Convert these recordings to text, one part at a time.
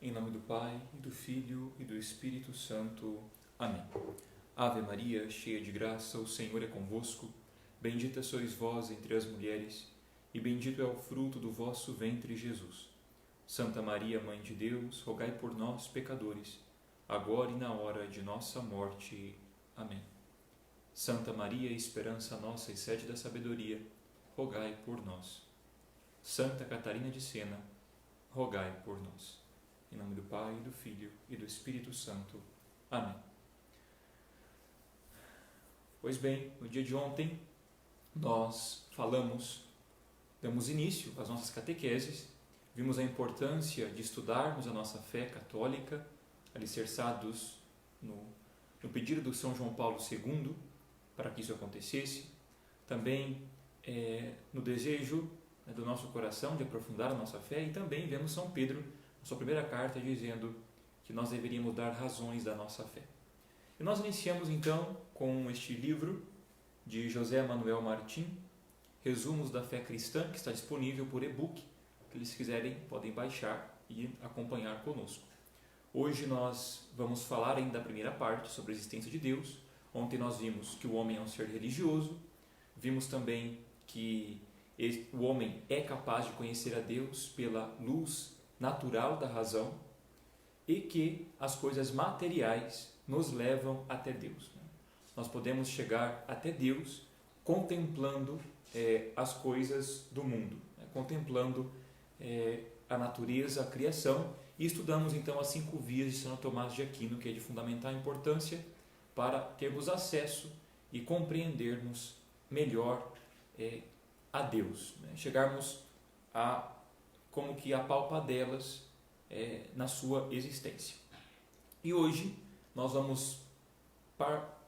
Em nome do Pai, e do Filho, e do Espírito Santo. Amém. Ave Maria, cheia de graça, o Senhor é convosco. Bendita sois vós entre as mulheres, e bendito é o fruto do vosso ventre, Jesus. Santa Maria, Mãe de Deus, rogai por nós, pecadores, agora e na hora de nossa morte. Amém. Santa Maria, esperança nossa e sede da sabedoria, rogai por nós. Santa Catarina de Sena, rogai por nós. Em nome do Pai, do Filho e do Espírito Santo. Amém. Pois bem, no dia de ontem nós damos início às nossas catequeses, vimos a importância de estudarmos a nossa fé católica, alicerçados no pedido do São João Paulo II para que isso acontecesse, também no desejo do nosso coração de aprofundar a nossa fé, e também vemos São Pedro sua primeira carta dizendo que nós deveríamos dar razões da nossa fé. E nós iniciamos então com este livro de José Manuel Martim, Resumos da Fé Cristã, que está disponível por e-book, que eles quiserem podem baixar e acompanhar conosco. Hoje nós vamos falar ainda da primeira parte sobre a existência de Deus. Ontem nós vimos que o homem é um ser religioso, vimos também que o homem é capaz de conhecer a Deus pela luz natural da razão e que as coisas materiais nos levam até Deus. Nós podemos chegar até Deus contemplando as coisas do mundo, contemplando a natureza, a criação, e estudamos então as 5 vias de São Tomás de Aquino, que é de fundamental importância para termos acesso e compreendermos melhor a Deus, chegarmos a como que apalpadelas na sua existência. E hoje nós vamos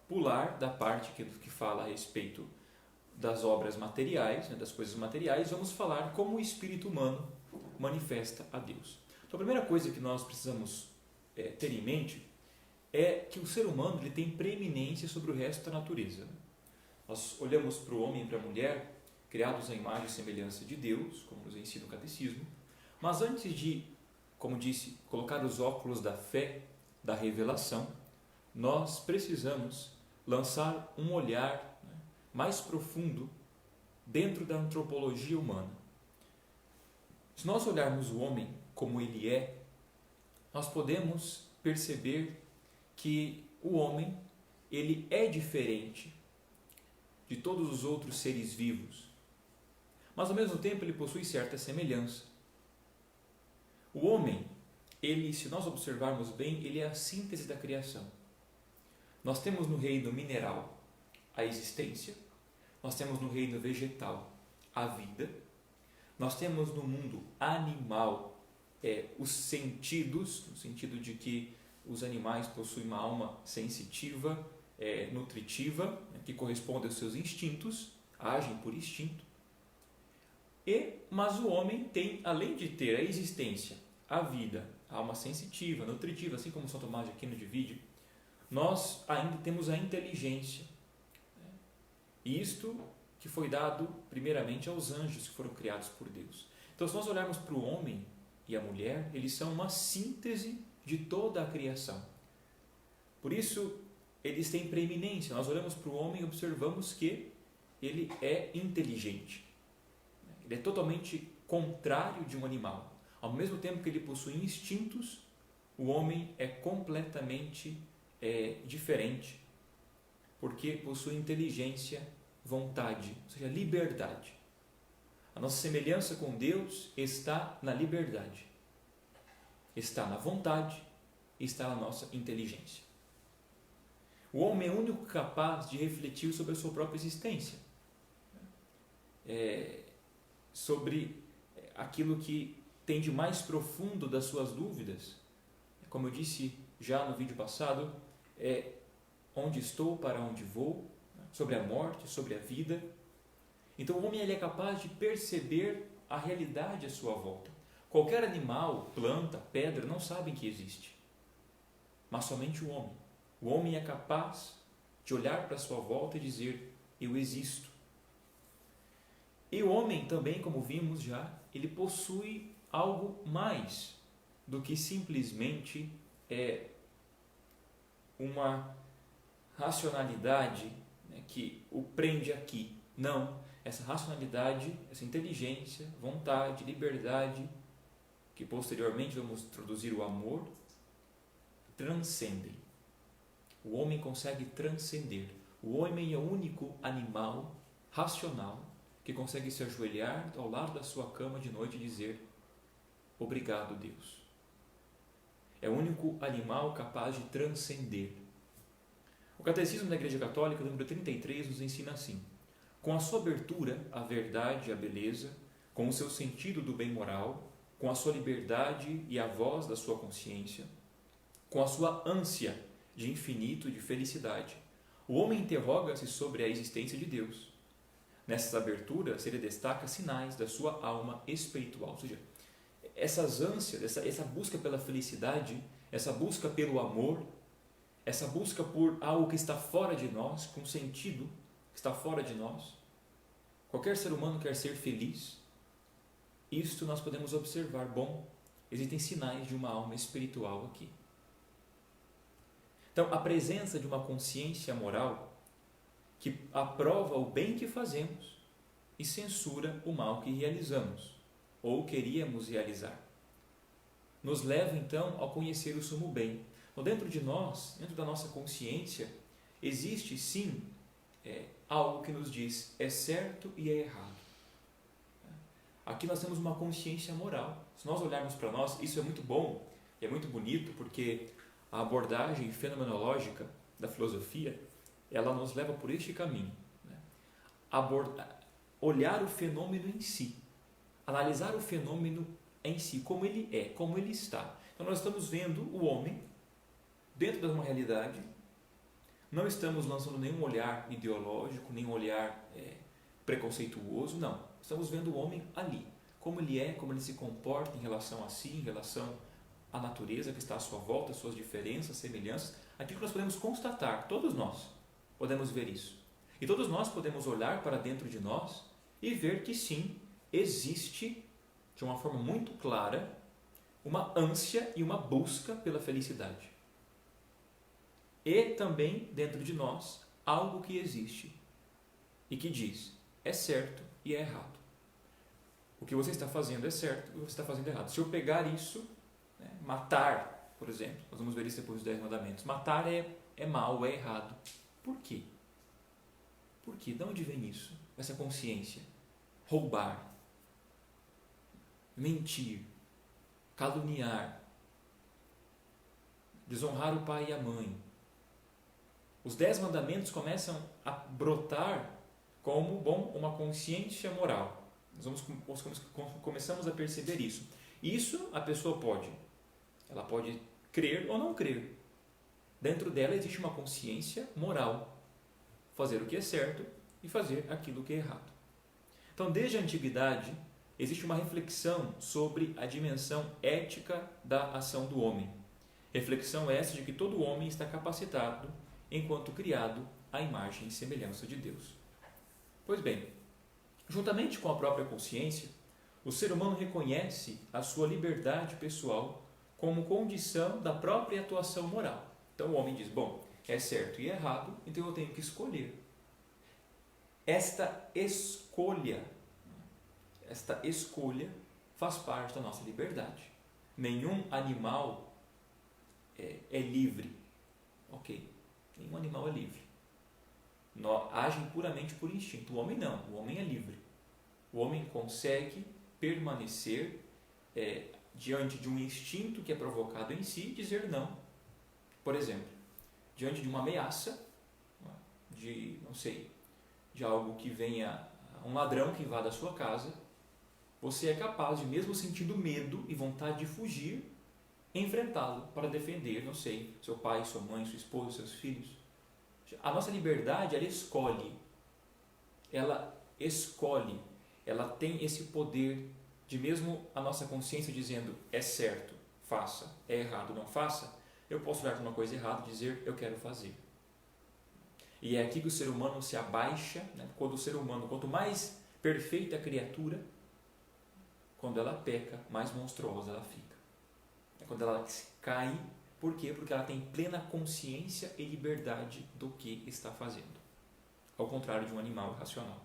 pular da parte que fala a respeito das obras materiais, das coisas materiais, vamos falar como o espírito humano manifesta a Deus. Então a primeira coisa que nós precisamos ter em mente é que o ser humano ele tem preeminência sobre o resto da natureza. Nós olhamos para o homem e para a mulher, criados à imagem e semelhança de Deus, como nos ensina o catecismo, mas antes de, como disse, colocar os óculos da fé, da revelação, nós precisamos lançar um olhar mais profundo dentro da antropologia humana. Se nós olharmos o homem como ele é, nós podemos perceber que o homem ele é diferente de todos os outros seres vivos, mas ao mesmo tempo ele possui certa semelhança. O homem, se nós observarmos bem, ele é a síntese da criação. Nós temos no reino mineral a existência, nós temos no reino vegetal a vida, nós temos no mundo animal os sentidos, no sentido de que os animais possuem uma alma sensitiva, nutritiva, que corresponde aos seus instintos, agem por instinto. Mas o homem tem, além de ter a existência, a vida, a alma sensitiva, nutritiva, assim como São Tomás de Aquino divide, nós ainda temos a inteligência. Isto que foi dado primeiramente aos anjos que foram criados por Deus. Então, se nós olharmos para o homem e a mulher, eles são uma síntese de toda a criação. Por isso, eles têm preeminência. Nós olhamos para o homem e observamos que ele é inteligente. Ele é totalmente contrário de um animal. Ao mesmo tempo que ele possui instintos, o homem é completamente diferente, porque possui inteligência, vontade, ou seja, liberdade. A nossa semelhança com Deus está na liberdade, está na vontade, está na nossa inteligência. O homem é o único capaz de refletir sobre a sua própria existência, sobre aquilo que tem de mais profundo das suas dúvidas. Como eu disse já no vídeo passado, onde estou, para onde vou, sobre a morte, sobre a vida. Então o homem ele é capaz de perceber a realidade à sua volta. Qualquer animal, planta, pedra não sabem que existe, mas somente o homem. O homem é capaz de olhar para a sua volta e dizer: eu existo. E o homem também, como vimos já, ele possui algo mais do que simplesmente uma racionalidade, né, que o prende aqui. Não, essa racionalidade, essa inteligência, vontade, liberdade, que posteriormente vamos introduzir o amor, transcendem. O homem consegue transcender. O homem é o único animal racional que consegue se ajoelhar ao lado da sua cama de noite e dizer: obrigado, Deus. É o único animal capaz de transcender. O Catecismo da Igreja Católica, número 33, nos ensina assim: com a sua abertura à verdade e à beleza, com o seu sentido do bem moral, com a sua liberdade e a voz da sua consciência, com a sua ânsia de infinito e de felicidade, o homem interroga-se sobre a existência de Deus. Nessas aberturas, ele destaca sinais da sua alma espiritual, ou seja, essas ânsias, essa busca pela felicidade, essa busca pelo amor, essa busca por algo que está fora de nós, com sentido que está fora de nós. Qualquer ser humano quer ser feliz. Isto nós podemos observar. Bom, existem sinais de uma alma espiritual aqui. Então, a presença de uma consciência moral que aprova o bem que fazemos e censura o mal que realizamos ou queríamos realizar, nos leva então a conhecer o sumo bem. Então, dentro de nós, dentro da nossa consciência, existe sim algo que nos diz é certo e é errado. Aqui nós temos uma consciência moral. Se nós olharmos para nós, isso é muito bom e é muito bonito, porque a abordagem fenomenológica da filosofia, ela nos leva por este caminho, né? Olhar o fenômeno em si, analisar o fenômeno em si, como ele é, como ele está. Então nós estamos vendo o homem dentro de uma realidade, não estamos lançando nenhum olhar ideológico, nenhum olhar preconceituoso, não. Estamos vendo o homem ali, como ele é, como ele se comporta em relação a si, em relação à natureza que está à sua volta, suas diferenças, semelhanças, aquilo que nós podemos constatar, todos nós podemos ver isso. E todos nós podemos olhar para dentro de nós e ver que sim, existe, de uma forma muito clara, uma ânsia e uma busca pela felicidade. E também, dentro de nós, algo que existe e que diz, é certo e é errado. O que você está fazendo é certo e o que você está fazendo é errado. Se eu pegar isso, né, matar, por exemplo, nós vamos ver isso depois dos 10 mandamentos, matar é mal, é errado. Por quê? Por quê? De onde vem isso? Essa consciência? Roubar, mentir, caluniar, desonrar o pai e a mãe. Os 10 mandamentos começam a brotar como uma consciência moral. Nós começamos a perceber isso. Isso a pessoa ela pode crer ou não crer. Dentro dela existe uma consciência moral. Fazer o que é certo e fazer aquilo que é errado. Então, desde a antiguidade, existe uma reflexão sobre a dimensão ética da ação do homem. Reflexão essa de que todo homem está capacitado, enquanto criado, à imagem e semelhança de Deus. Pois bem, juntamente com a própria consciência, o ser humano reconhece a sua liberdade pessoal como condição da própria atuação moral. Então o homem diz, bom, é certo e errado, então eu tenho que escolher. Esta escolha faz parte da nossa liberdade. Nenhum animal é livre. Ok, nenhum animal é livre. Agem puramente por instinto. O homem não, o homem é livre. O homem consegue permanecer diante de um instinto que é provocado em si, dizer não. Por exemplo, diante de uma ameaça, de algo que venha, um ladrão que invada a sua casa, você é capaz de, mesmo sentindo medo e vontade de fugir, enfrentá-lo para defender, seu pai, sua mãe, sua esposa, seus filhos. A nossa liberdade, ela escolhe, ela tem esse poder de, mesmo a nossa consciência dizendo é certo, faça, é errado, não faça, eu posso olhar para uma coisa errada e dizer eu quero fazer. E é aqui que o ser humano se abaixa, né? Quando o ser humano, quanto mais perfeita a criatura, quando ela peca, mais monstruosa ela fica. É quando ela cai. Por quê? Porque ela tem plena consciência e liberdade do que está fazendo. Ao contrário de um animal irracional.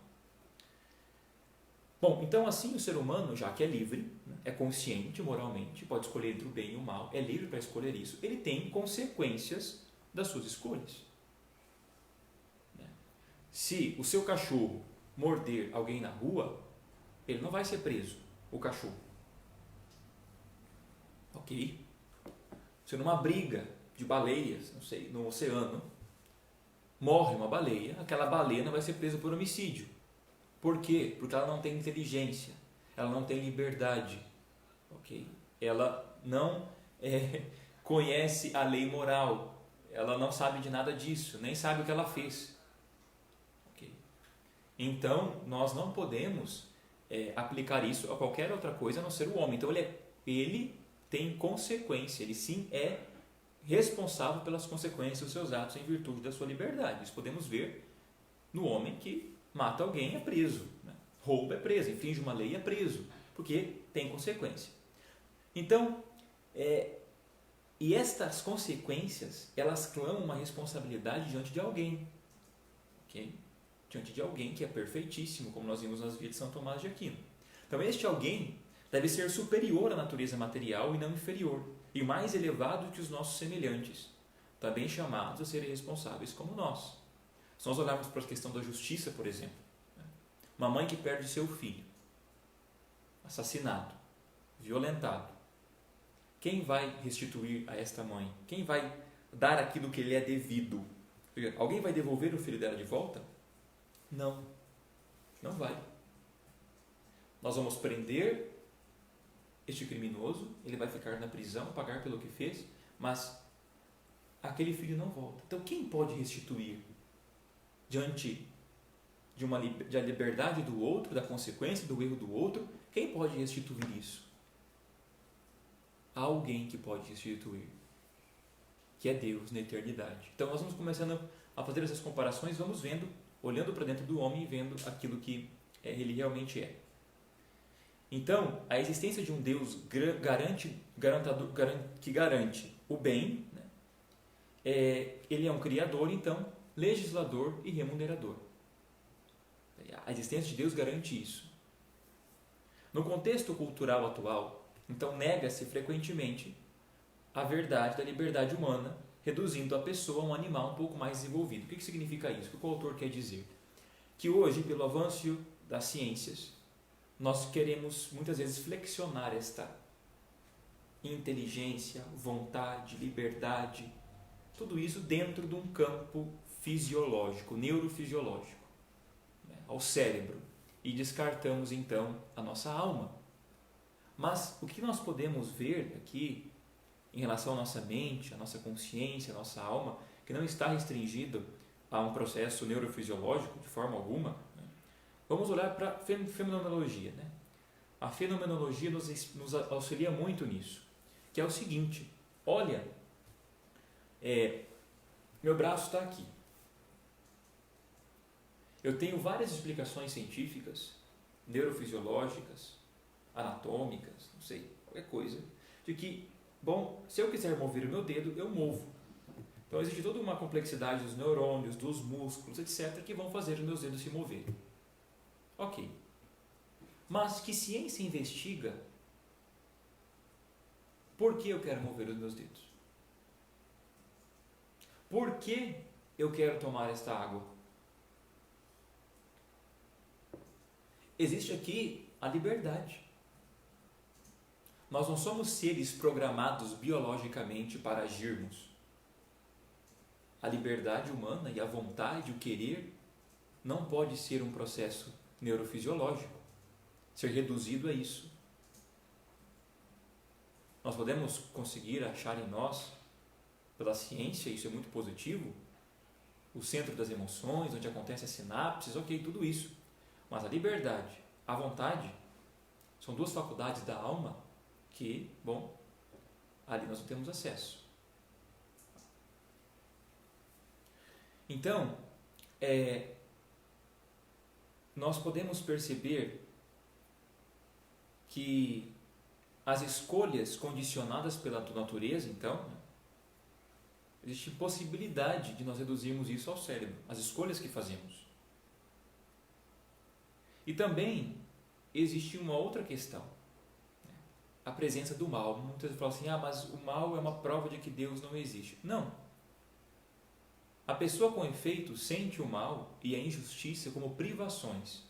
Bom, então assim o ser humano, já que é livre, é consciente moralmente, pode escolher entre o bem e o mal, é livre para escolher isso, ele tem consequências das suas escolhas. Se o seu cachorro morder alguém na rua, ele não vai ser preso, o cachorro. Ok? Se numa briga de baleias, não sei, no oceano, morre uma baleia, aquela baleia não vai ser presa por homicídio. Por quê? Porque ela não tem inteligência, ela não tem liberdade, ok? Ela não conhece a lei moral, ela não sabe de nada disso, nem sabe o que ela fez. Okay? Então, nós não podemos aplicar isso a qualquer outra coisa a não ser o homem. Então, ele tem consequência, ele sim é responsável pelas consequências dos seus atos em virtude da sua liberdade. Isso podemos ver no homem que mata alguém, é preso, né? Rouba, é preso, infringe uma lei, é preso, porque tem consequência. Então, e estas consequências, elas clamam uma responsabilidade diante de alguém, okay? Diante de alguém que é perfeitíssimo, como nós vimos nas vidas de São Tomás de Aquino. Então, este alguém deve ser superior à natureza material e não inferior, e mais elevado que os nossos semelhantes, também chamados a serem responsáveis como nós. Se nós olharmos para a questão da justiça, por exemplo, uma mãe que perde seu filho, assassinado, violentado, quem vai restituir a esta mãe? Quem vai dar aquilo que lhe é devido? Alguém vai devolver o filho dela de volta? Não, não vai. Nós vamos prender este criminoso, ele vai ficar na prisão, pagar pelo que fez, mas aquele filho não volta. Então, quem pode restituir diante da liberdade do outro, da consequência do erro do outro? Quem pode restituir isso? Há alguém que pode restituir, que é Deus na eternidade. Então nós vamos começando a fazer essas comparações, vamos vendo, olhando para dentro do homem e vendo aquilo que ele realmente é. Então, a existência de um Deus que garante o bem, né? Ele é um criador, então, legislador e remunerador. A existência de Deus garante isso. No contexto cultural atual, então, nega-se frequentemente a verdade da liberdade humana, reduzindo a pessoa a um animal um pouco mais desenvolvido. O que significa isso? O que o autor quer dizer? Que hoje, pelo avanço das ciências, nós queremos muitas vezes flexionar esta inteligência, vontade, liberdade, tudo isso dentro de um campo fisiológico, neurofisiológico, né, ao cérebro, e descartamos então a nossa alma. Mas o que nós podemos ver aqui em relação à nossa mente, à nossa consciência, à nossa alma, que não está restringido a um processo neurofisiológico de forma alguma, né? Vamos olhar para a fenomenologia, né? A fenomenologia nos auxilia muito nisso, que é o seguinte: olha, meu braço está aqui. Eu tenho várias explicações científicas, neurofisiológicas, anatômicas, não sei, qualquer coisa, de que, bom, se eu quiser mover o meu dedo, eu movo. Então existe toda uma complexidade dos neurônios, dos músculos, etc., que vão fazer os meus dedos se moverem. Ok. Mas que ciência investiga por que eu quero mover os meus dedos? Por que eu quero tomar esta água? Existe aqui a liberdade. Nós não somos seres programados biologicamente para agirmos. A liberdade humana e a vontade, o querer, não pode ser um processo neurofisiológico, ser reduzido a isso. Nós podemos conseguir achar em nós, pela ciência, isso é muito positivo, o centro das emoções, onde acontecem as sinapses, ok, tudo isso. Mas a liberdade, a vontade, são duas faculdades da alma que, bom, ali nós não temos acesso. Então, nós podemos perceber que as escolhas condicionadas pela natureza, então, existe possibilidade de nós reduzirmos isso ao cérebro, as escolhas que fazemos. E também existe uma outra questão, a presença do mal. Muitas vezes falam assim, mas o mal é uma prova de que Deus não existe. Não. A pessoa com efeito sente o mal e a injustiça como privações,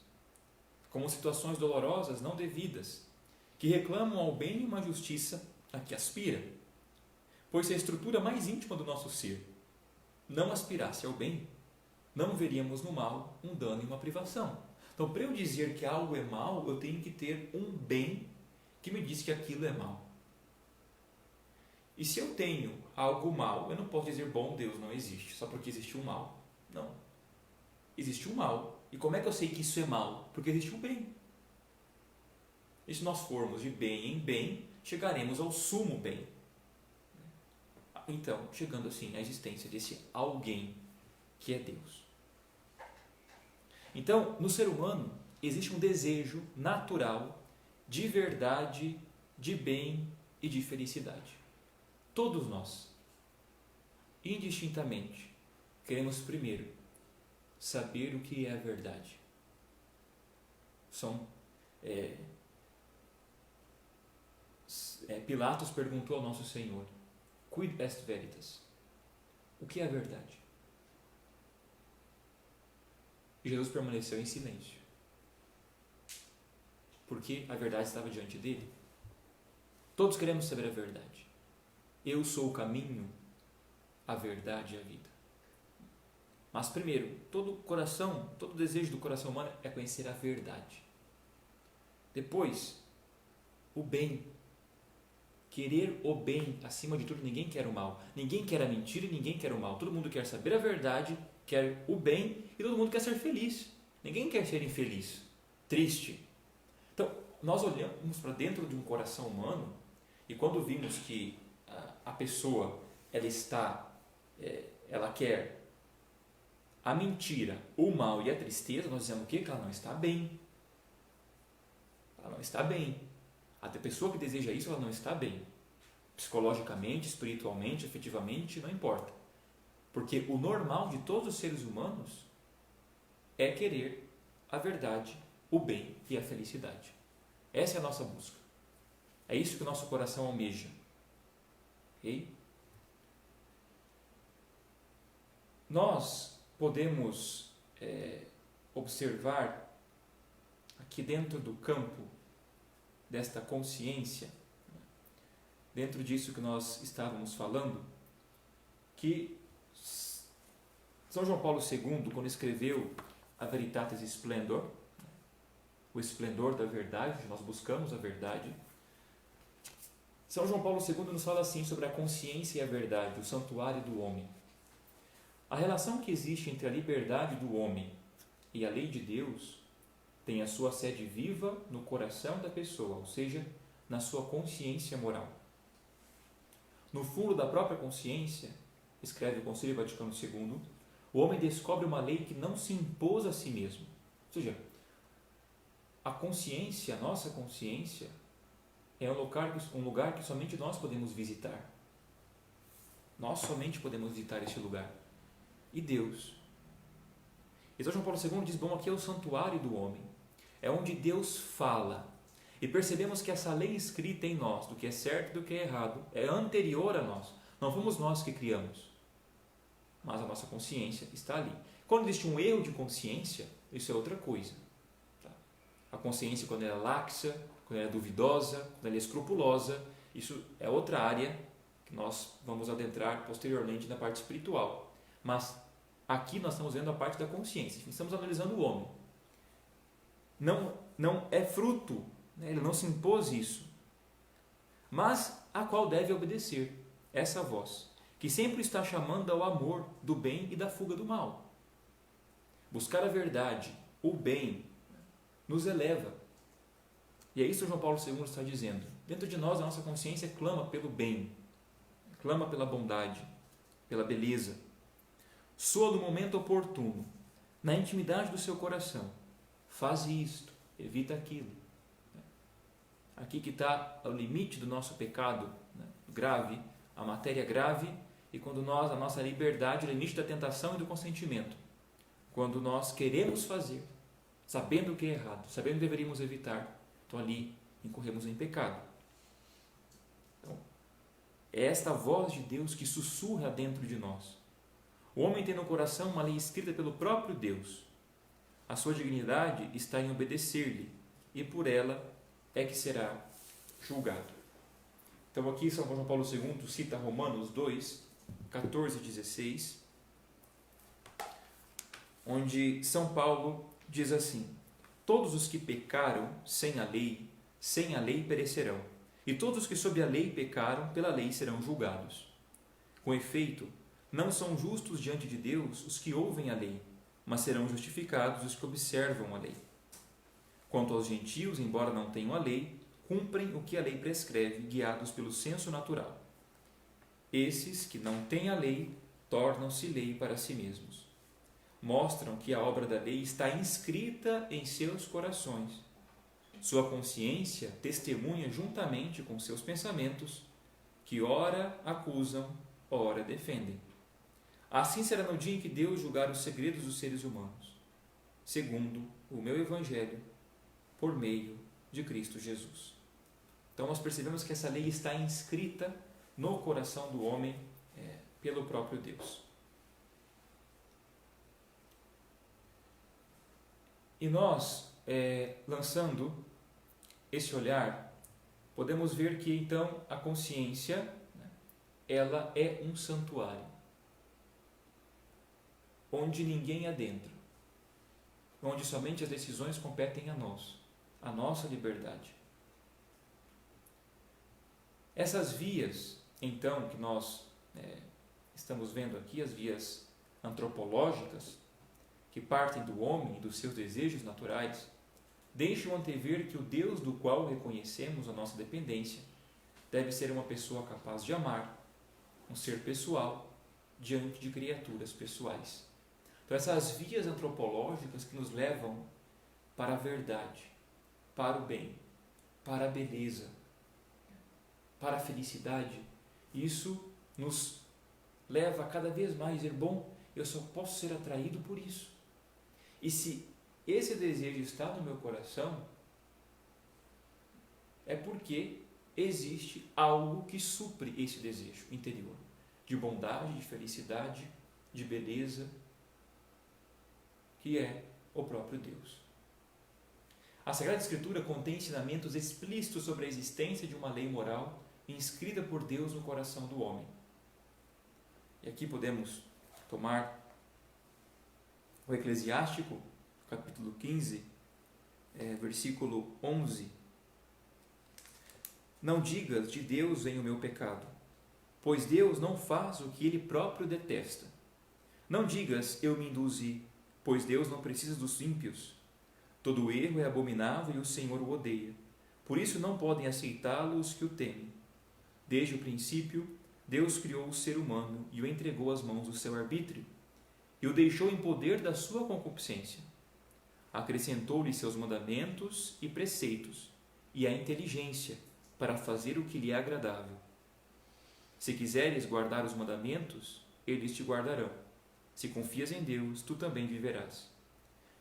como situações dolorosas não devidas, que reclamam ao bem uma justiça a que aspira. Pois se a estrutura mais íntima do nosso ser não aspirasse ao bem, não veríamos no mal um dano e uma privação. Então, para eu dizer que algo é mal, eu tenho que ter um bem que me diz que aquilo é mal. E se eu tenho algo mal, eu não posso dizer, bom, Deus não existe, só porque existe um mal. Não. Existe um mal. E como é que eu sei que isso é mal? Porque existe um bem. E se nós formos de bem em bem, chegaremos ao sumo bem. Então, chegando assim à existência desse alguém que é Deus. Então, no ser humano, existe um desejo natural de verdade, de bem e de felicidade. Todos nós, indistintamente, queremos primeiro saber o que é a verdade. Pilatos perguntou ao nosso Senhor, quid est veritas? O que é a verdade? E Jesus permaneceu em silêncio, porque a verdade estava diante dele. Todos queremos saber a verdade. Eu sou o caminho, a verdade e a vida. Mas primeiro, todo desejo do coração humano é conhecer a verdade. Depois, o bem. Querer o bem acima de tudo. Ninguém quer o mal. Ninguém quer a mentira e ninguém quer o mal. Todo mundo quer saber a verdade, quer o bem e todo mundo quer ser feliz. Ninguém quer ser infeliz, triste. Então, nós olhamos para dentro de um coração humano e quando vimos que a pessoa ela quer a mentira, o mal e a tristeza, nós dizemos o quê? Que ela não está bem. Ela não está bem. A pessoa que deseja isso, ela não está bem. Psicologicamente, espiritualmente, afetivamente, não importa. Porque o normal de todos os seres humanos é querer a verdade, o bem e a felicidade. Essa é a nossa busca. É isso que o nosso coração almeja. Okay? Nós podemos observar aqui dentro do campo desta consciência, dentro disso que nós estávamos falando, que São João Paulo II, quando escreveu a Veritatis Splendor, o esplendor da verdade, nós buscamos a verdade, São João Paulo II nos fala assim sobre a consciência e a verdade, o santuário do homem. A relação que existe entre a liberdade do homem e a lei de Deus tem a sua sede viva no coração da pessoa, ou seja, na sua consciência moral. No fundo da própria consciência, escreve o Concílio Vaticano II, o homem descobre uma lei que não se impôs a si mesmo. Ou seja, a consciência, a nossa consciência, é um lugar que somente nós podemos visitar. Nós somente podemos visitar este lugar. E Deus. E São João Paulo II diz, aqui é o santuário do homem. É onde Deus fala. E percebemos que essa lei escrita em nós, do que é certo e do que é errado, é anterior a nós. Não fomos nós que criamos. Mas a nossa consciência está ali. Quando existe um erro de consciência, isso é outra coisa. Tá? A consciência, quando ela é laxa, quando ela é duvidosa, quando ela é escrupulosa, isso é outra área que nós vamos adentrar posteriormente na parte espiritual. Mas aqui nós estamos vendo a parte da consciência, estamos analisando o homem. Não é fruto, ele não se impôs isso, mas a qual deve obedecer essa voz, que sempre está chamando ao amor do bem e da fuga do mal. Buscar a verdade, o bem, nos eleva. E é isso que João Paulo II está dizendo. Dentro de nós, a nossa consciência clama pelo bem, clama pela bondade, pela beleza. Soa no momento oportuno, na intimidade do seu coração. Faze isto, evita aquilo. aqui que está o limite do nosso pecado, né, grave, a matéria grave, e quando a nossa liberdade, o limite da tentação e do consentimento. Quando nós queremos fazer, sabendo o que é errado, sabendo que deveríamos evitar, então ali incorremos em pecado. Então, é esta voz de Deus que sussurra dentro de nós. O homem tem no coração uma lei escrita pelo próprio Deus. A sua dignidade está em obedecer-lhe, e por ela é que será julgado. Então aqui São João Paulo II cita Romanos 2, 14 e 16, onde São Paulo diz assim: todos os que pecaram sem a lei perecerão, e todos os que sob a lei pecaram, pela lei serão julgados. Com efeito, não são justos diante de Deus os que ouvem a lei, mas serão justificados os que observam a lei. Quanto aos gentios, embora não tenham a lei, cumprem o que a lei prescreve, guiados pelo senso natural. Esses que não têm a lei, tornam-se lei para si mesmos. Mostram que a obra da lei está inscrita em seus corações. Sua consciência testemunha juntamente com seus pensamentos, que ora acusam, ora defendem. Assim será no dia em que Deus julgar os segredos dos seres humanos, segundo o meu Evangelho, por meio de Cristo Jesus. Então nós percebemos que essa lei está inscrita no coração do homem pelo próprio Deus. E nós, lançando esse olhar, podemos ver que então a consciência, ela é um santuário, onde ninguém adentra, onde somente as decisões competem a nós, a nossa liberdade. Essas vias, então, que nós estamos vendo aqui, as vias antropológicas, que partem do homem e dos seus desejos naturais, deixam antever que o Deus do qual reconhecemos a nossa dependência deve ser uma pessoa capaz de amar, um ser pessoal, diante de criaturas pessoais. Então, essas vias antropológicas que nos levam para a verdade, para o bem, para a beleza, para a felicidade, isso nos leva a cada vez mais a dizer: bom, eu só posso ser atraído por isso. E se esse desejo está no meu coração, é porque existe algo que supre esse desejo interior, de bondade, de felicidade, de beleza, que é o próprio Deus. A Sagrada Escritura contém ensinamentos explícitos sobre a existência de uma lei moral inscrita por Deus no coração do homem. E aqui podemos tomar o Eclesiástico, capítulo 15, versículo 11. Não digas: de Deus vem o meu pecado, pois Deus não faz o que Ele próprio detesta. Não digas: eu me induzi, pois Deus não precisa dos ímpios. Todo erro é abominável e o Senhor o odeia. Por isso não podem aceitá-lo os que o temem. Desde o princípio, Deus criou o ser humano e o entregou às mãos do seu arbítrio, e o deixou em poder da sua concupiscência. Acrescentou-lhe seus mandamentos e preceitos, e a inteligência, para fazer o que lhe é agradável. Se quiseres guardar os mandamentos, eles te guardarão. Se confias em Deus, tu também viverás.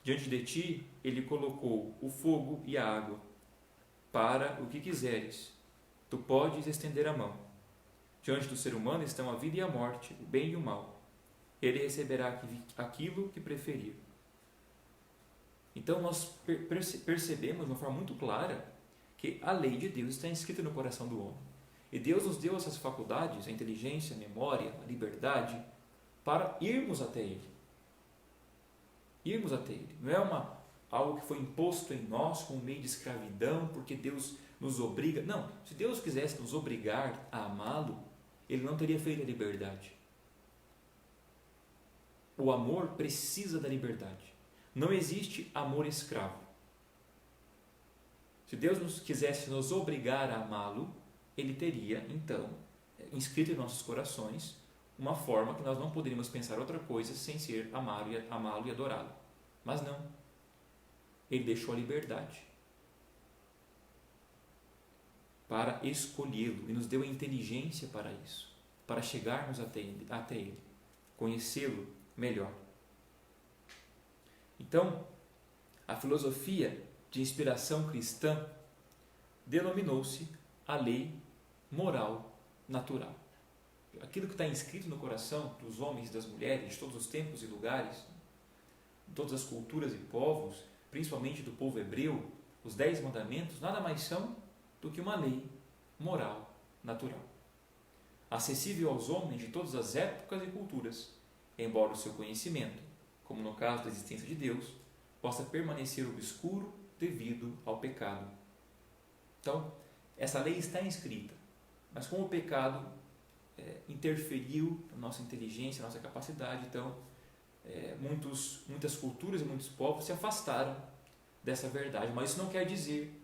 Diante de ti, Ele colocou o fogo e a água. Para o que quiseres, tu podes estender a mão. Diante do ser humano estão a vida e a morte, o bem e o mal. Ele receberá aquilo que preferir. Então nós percebemos de uma forma muito clara que a lei de Deus está inscrita no coração do homem. E Deus nos deu essas faculdades, a inteligência, a memória, a liberdade, para irmos até Ele. Irmos até Ele. Não é algo que foi imposto em nós como meio de escravidão, porque Deus nos obriga. Não, se Deus quisesse nos obrigar a amá-lo, Ele não teria feito a liberdade. O amor precisa da liberdade. Não existe amor escravo. Se Deus quisesse nos obrigar a amá-lo, Ele teria, então, inscrito em nossos corações uma forma que nós não poderíamos pensar outra coisa sem ser amá-lo e adorá-lo. Mas não. Ele deixou a liberdade. para escolhê-lo e nos deu a inteligência para isso, para chegarmos até Ele, conhecê-lo melhor. Então, a filosofia de inspiração cristã denominou-se a lei moral natural. Aquilo que está inscrito no coração dos homens e das mulheres de todos os tempos e lugares, de todas as culturas e povos, principalmente do povo hebreu, os 10 mandamentos nada mais são do que uma lei moral natural, acessível aos homens de todas as épocas e culturas, embora o seu conhecimento, como no caso da existência de Deus, possa permanecer obscuro devido ao pecado. Então, essa lei está inscrita, mas como o pecado interferiu na nossa inteligência, na nossa capacidade, então muitas culturas e muitos povos se afastaram dessa verdade. Mas isso não quer dizer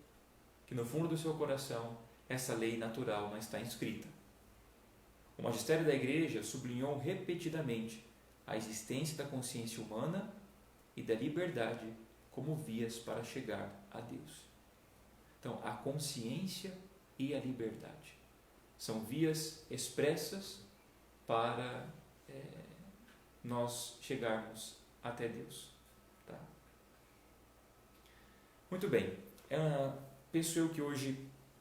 que no fundo do seu coração essa lei natural não está inscrita. O magistério da Igreja sublinhou repetidamente a existência da consciência humana e da liberdade como vias para chegar a Deus. Então, a consciência e a liberdade são vias expressas para nós chegarmos até Deus. Tá? Muito bem. Penso eu que hoje,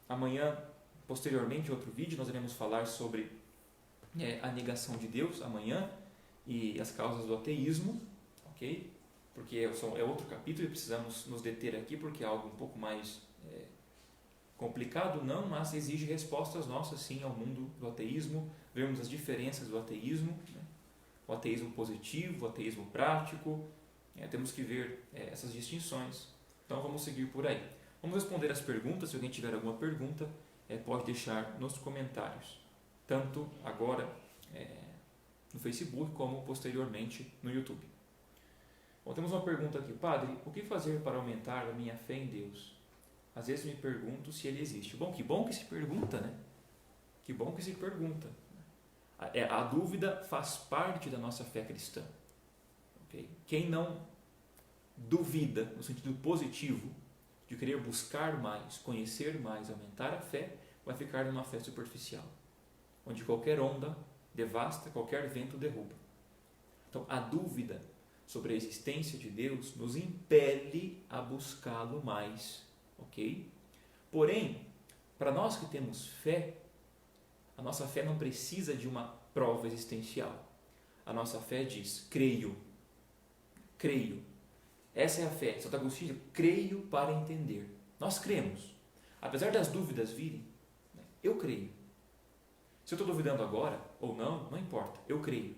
amanhã, posteriormente, em outro vídeo, nós iremos falar sobre a negação de Deus, amanhã, e as causas do ateísmo, ok? Porque é outro capítulo e precisamos nos deter aqui, porque é algo um pouco mais complicado, não, mas exige respostas nossas, sim, ao mundo do ateísmo. Vemos as diferenças do ateísmo, né? O ateísmo positivo, o ateísmo prático, temos que ver essas distinções. Então vamos seguir por aí. Vamos responder as perguntas. Se alguém tiver alguma pergunta, pode deixar nos comentários, tanto agora no Facebook como posteriormente no YouTube. Bom, temos uma pergunta aqui. Padre, o que fazer para aumentar a minha fé em Deus? Às vezes me pergunto se Ele existe. Bom, que bom que se pergunta, né? Que bom que se pergunta. A dúvida faz parte da nossa fé cristã. Okay? Quem não duvida, no sentido positivo, de querer buscar mais, conhecer mais, aumentar a fé, vai ficar numa fé superficial, onde qualquer onda devasta, qualquer vento derruba. Então, a dúvida sobre a existência de Deus nos impele a buscá-lo mais, ok? Porém, para nós que temos fé, a nossa fé não precisa de uma prova existencial. A nossa fé diz, creio. Essa é a fé. Santo Agostinho diz, creio para entender. Nós cremos. Apesar das dúvidas virem, eu creio. Se eu estou duvidando agora ou não, não importa, eu creio.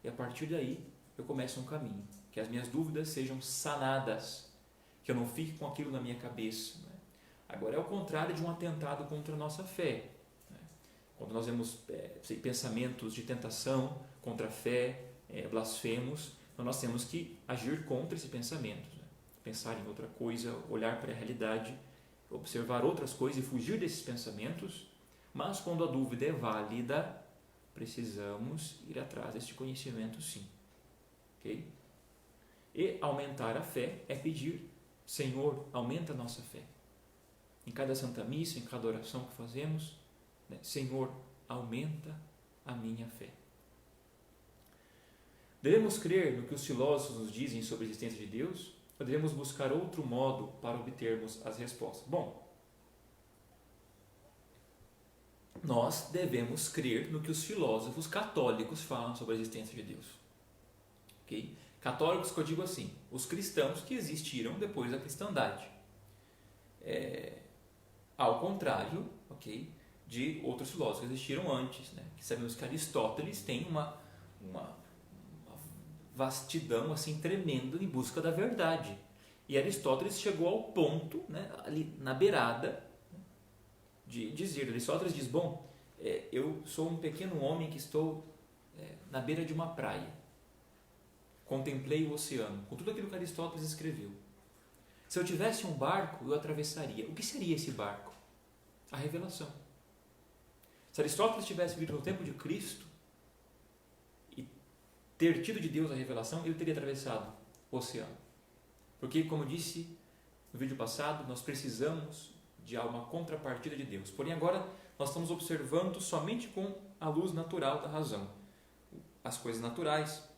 E a partir daí, eu começo um caminho. Que as minhas dúvidas sejam sanadas. Que eu não fique com aquilo na minha cabeça. Agora, é o contrário de um atentado contra a nossa fé. Quando nós vemos pensamentos de tentação contra a fé, blasfemos, então nós temos que agir contra esse pensamento. Pensar em outra coisa, olhar para a realidade, observar outras coisas e fugir desses pensamentos. Mas quando a dúvida é válida, precisamos ir atrás deste conhecimento, sim. Okay? E aumentar a fé é pedir, Senhor, aumenta a nossa fé. Em cada Santa Missa, em cada oração que fazemos, Senhor, aumenta a minha fé. Devemos crer no que os filósofos nos dizem sobre a existência de Deus ou devemos buscar outro modo para obtermos as respostas? Bom, nós devemos crer no que os filósofos católicos falam sobre a existência de Deus. Okay? Católicos que eu digo assim, os cristãos que existiram depois da cristandade. Ao contrário, ok, de outros filósofos que existiram antes, né? Que sabemos que Aristóteles tem uma vastidão assim tremenda em busca da verdade. E Aristóteles chegou ao ponto, né, ali na beirada, de dizer, Aristóteles diz, bom, eu sou um pequeno homem que estou na beira de uma praia. Contemplei o oceano, com tudo aquilo que Aristóteles escreveu. Se eu tivesse um barco, eu atravessaria. O que seria esse barco? A revelação. Se Aristóteles tivesse vivido no tempo de Cristo e ter tido de Deus a revelação, ele teria atravessado o oceano. Porque, como eu disse no vídeo passado, nós precisamos de uma contrapartida de Deus. Porém, agora nós estamos observando somente com a luz natural da razão, as coisas naturais,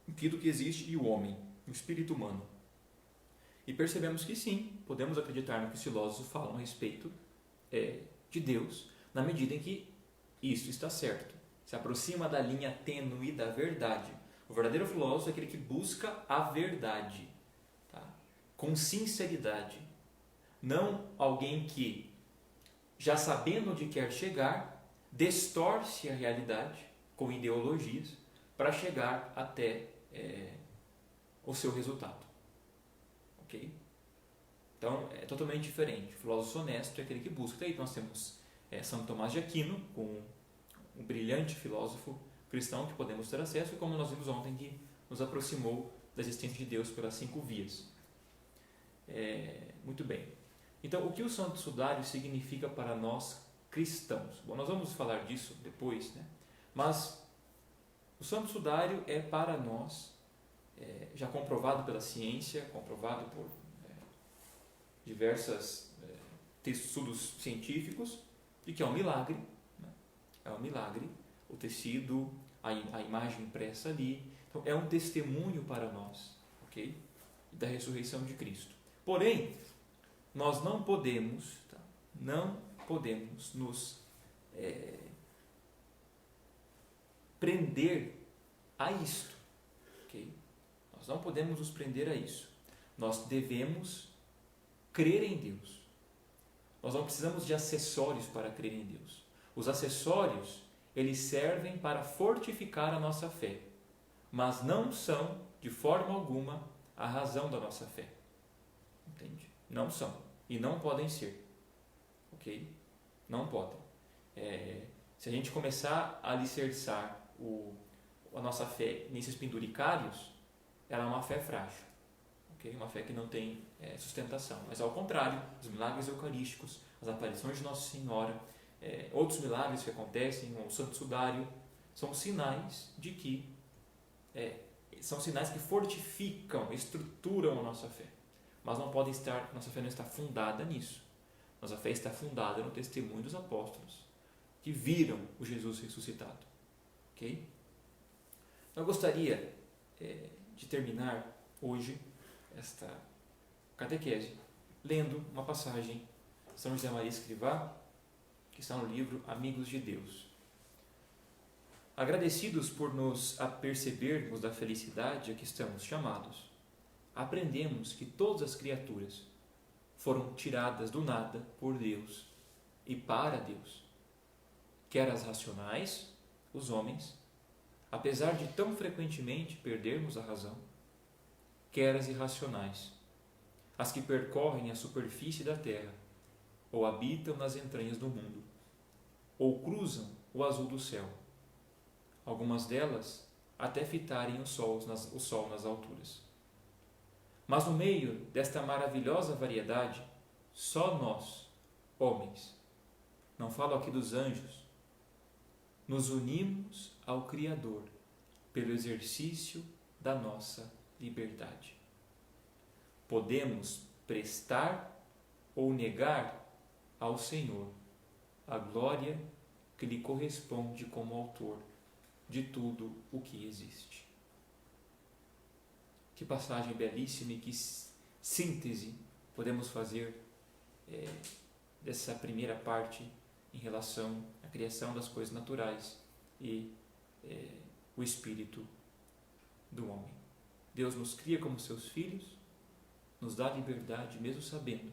aquilo que existe e o homem, o espírito humano. E percebemos que sim, podemos acreditar no que os filósofos falam a respeito de Deus, na medida em que isso está certo, se aproxima da linha tênue da verdade. O verdadeiro filósofo é aquele que busca a verdade, tá? Com sinceridade. Não alguém que, já sabendo onde quer chegar, distorce a realidade com ideologias para chegar até o seu resultado. Ok? Então, é totalmente diferente. O filósofo honesto é aquele que busca. Daí nós temos São Tomás de Aquino, com um brilhante filósofo cristão que podemos ter acesso, e como nós vimos ontem, que nos aproximou da existência de Deus pelas 5 vias. Muito bem. Então, o que o Santo Sudário significa para nós cristãos? Bom, nós vamos falar disso depois, né? Mas o Santo Sudário é para nós, já comprovado pela ciência, comprovado por diversos estudos científicos, de que é um milagre, né? É um milagre, o tecido, a imagem impressa ali. Então, é um testemunho para nós, ok? Da ressurreição de Cristo. Porém, nós não podemos, não podemos nos prender a isto, ok? Nós não podemos nos prender a isso. Nós devemos crer em Deus. Nós não precisamos de acessórios para crer em Deus. Os acessórios, eles servem para fortificar a nossa fé, mas não são, de forma alguma, a razão da nossa fé. Entende? Não são. E não podem ser. Ok? Não podem. Se a gente começar a alicerçar a nossa fé nesses penduricários, ela é uma fé frágil. Okay? Uma fé que não tem sustentação. Mas ao contrário, os milagres eucarísticos, as aparições de Nossa Senhora, outros milagres que acontecem, o Santo Sudário, são sinais de que são sinais que fortificam, estruturam a nossa fé. Mas não podem estar, nossa fé não está fundada nisso. Nossa fé está fundada no testemunho dos apóstolos que viram o Jesus ressuscitado. Ok? Eu gostaria de terminar hoje esta catequese lendo uma passagem de São José Maria Escrivá, que está no livro Amigos de Deus. Agradecidos por nos apercebermos da felicidade a que estamos chamados, aprendemos que todas as criaturas foram tiradas do nada por Deus e para Deus. Quer as racionais, os homens, apesar de tão frequentemente perdermos a razão, quer as irracionais, as que percorrem a superfície da terra, ou habitam nas entranhas do mundo, ou cruzam o azul do céu, algumas delas até fitarem o sol nas alturas. Mas no meio desta maravilhosa variedade, só nós, homens, não falo aqui dos anjos, nos unimos ao Criador pelo exercício da nossa liberdade. Podemos prestar ou negar ao Senhor a glória que lhe corresponde como autor de tudo o que existe. Que passagem belíssima e que síntese podemos fazer dessa primeira parte em relação à criação das coisas naturais e o espírito do homem. Deus nos cria como seus filhos, nos dá liberdade, mesmo sabendo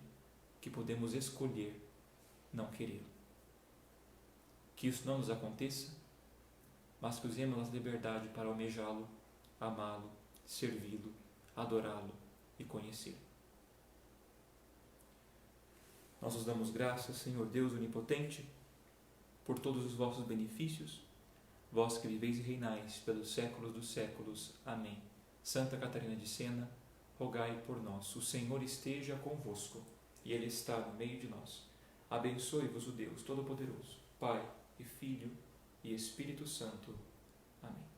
que podemos escolher não querer. Que isso não nos aconteça, mas que usemos a liberdade para almejá-lo, amá-lo, servi-lo, adorá-lo e conhecer. Nós os damos graças, Senhor Deus onipotente, por todos os vossos benefícios, vós que viveis e reinais pelos séculos dos séculos. Amém. Santa Catarina de Sena, rogai por nós. O Senhor esteja convosco e Ele está no meio de nós. Abençoe-vos o Deus Todo-Poderoso, Pai e Filho e Espírito Santo. Amém.